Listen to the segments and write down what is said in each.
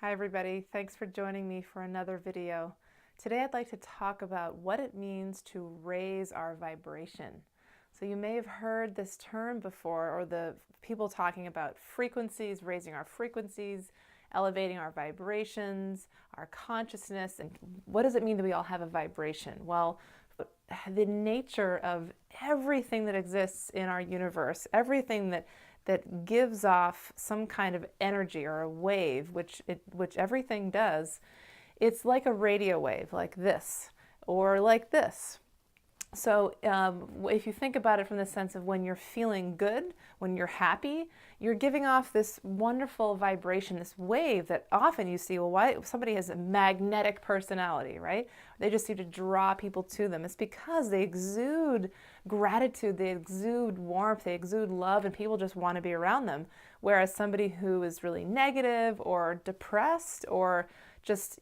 Hi everybody, thanks for joining me for another video. Today I'd like to talk about what it means to raise our vibration. So you may have heard this term before, or the people talking about frequencies, raising our frequencies, elevating our vibrations, our consciousness, and what does it mean that we all have a vibration? Well, the nature of everything that exists in our universe, everything that gives off some kind of energy or a wave, which everything does, it's like a radio wave, like this, or like this. So if you think about it from the sense of when you're feeling good, when you're happy, you're giving off this wonderful vibration, this wave that often you see, well, why somebody has a magnetic personality, right? They just seem to draw people to them. It's because they exude gratitude, they exude warmth, they exude love, and people just want to be around them. Whereas somebody who is really negative or depressed or just,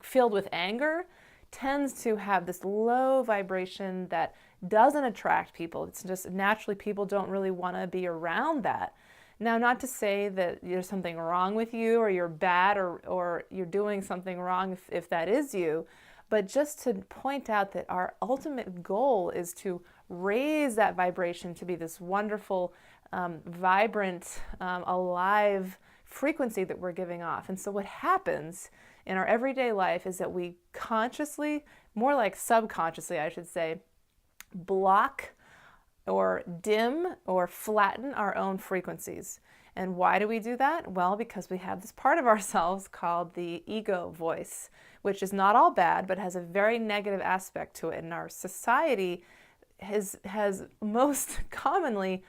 filled with anger, tends to have this low vibration that doesn't attract people. It's just naturally people don't really want to be around that. Now, not to say that there's something wrong with you or you're bad or you're doing something wrong if that is you, but just to point out that our ultimate goal is to raise that vibration to be this wonderful, vibrant, alive frequency that we're giving off. And so what happens in our everyday life is that we consciously, more like subconsciously, I should say, block or dim or flatten our own frequencies. And why do we do that? Well, because we have this part of ourselves called the ego voice, which is not all bad, but has a very negative aspect to it. And our society has most commonly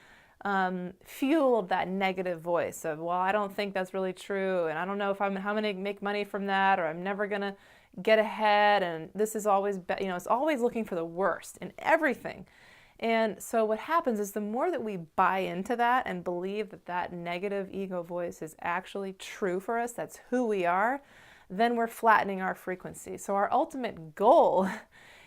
fueled that negative voice of, well, I don't think that's really true, and I don't know if how I'm going to make money from that, or I'm never going to get ahead, and this is always, it's always looking for the worst in everything. And so what happens is the more that we buy into that and believe that that negative ego voice is actually true for us, that's who we are, then we're flattening our frequency. So our ultimate goal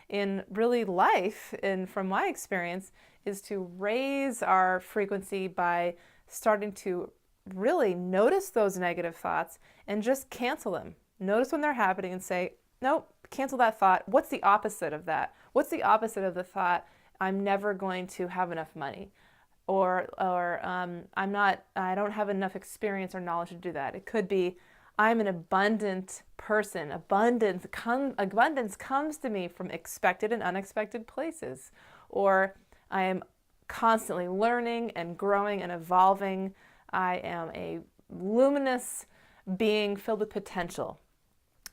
in really life, and from my experience, is to raise our frequency by starting to really notice those negative thoughts and just cancel them. Notice when they're happening and say, nope, cancel that thought. What's the opposite of that? What's the opposite of the thought, I'm never going to have enough money? Or I don't have enough experience or knowledge to do that. It could be, I'm an abundant person. Abundance comes to me from expected and unexpected places. Or I am constantly learning and growing and evolving. I am a luminous being filled with potential.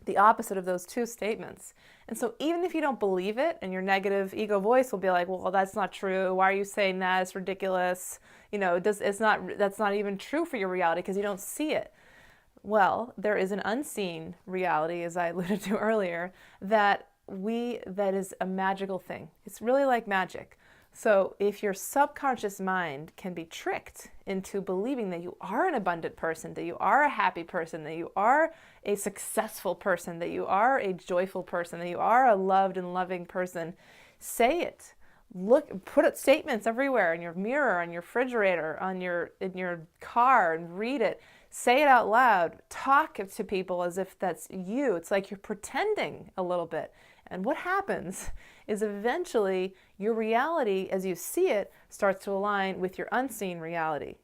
The opposite of those two statements. And so even if you don't believe it, and your negative ego voice will be like, well, that's not true. Why are you saying that? It's ridiculous. That's not even true for your reality because you don't see it. Well, there is an unseen reality, as I alluded to earlier, that is a magical thing. It's really like magic. So if your subconscious mind can be tricked into believing that you are an abundant person, that you are a happy person, that you are a successful person, that you are a joyful person, that you are a loved and loving person, say it. Put statements everywhere, in your mirror, on your refrigerator, in your car, and read it. Say it out loud. Talk to people as if that's you. It's like you're pretending a little bit. And what happens is eventually your reality, as you see it, starts to align with your unseen reality.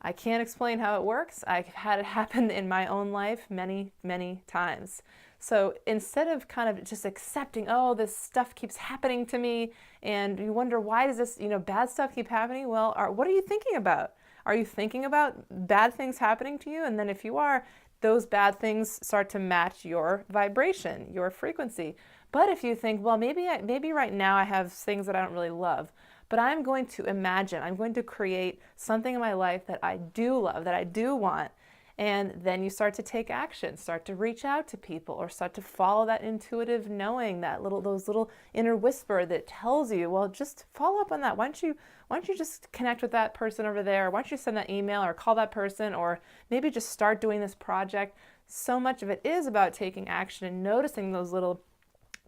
I can't explain how it works. I've had it happen in my own life many, many times. So instead of kind of just accepting, oh, this stuff keeps happening to me, and you wonder, why does this, bad stuff keep happening? Well, what are you thinking about? Are you thinking about bad things happening to you? And then if you are, those bad things start to match your vibration, your frequency. But if you think, well, maybe right now I have things that I don't really love, but I'm going to imagine, I'm going to create something in my life that I do love, that I do want. And then you start to take action, start to reach out to people, or start to follow that intuitive knowing, those little inner whisper that tells you, well, just follow up on that. Why don't you just connect with that person over there? Why don't you send that email or call that person, or maybe just start doing this project? So much of it is about taking action and noticing those little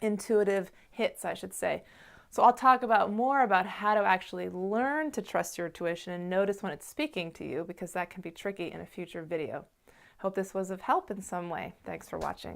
intuitive hits, I should say. So I'll talk more about how to actually learn to trust your intuition and notice when it's speaking to you, because that can be tricky in a future video. Hope this was of help in some way. Thanks for watching.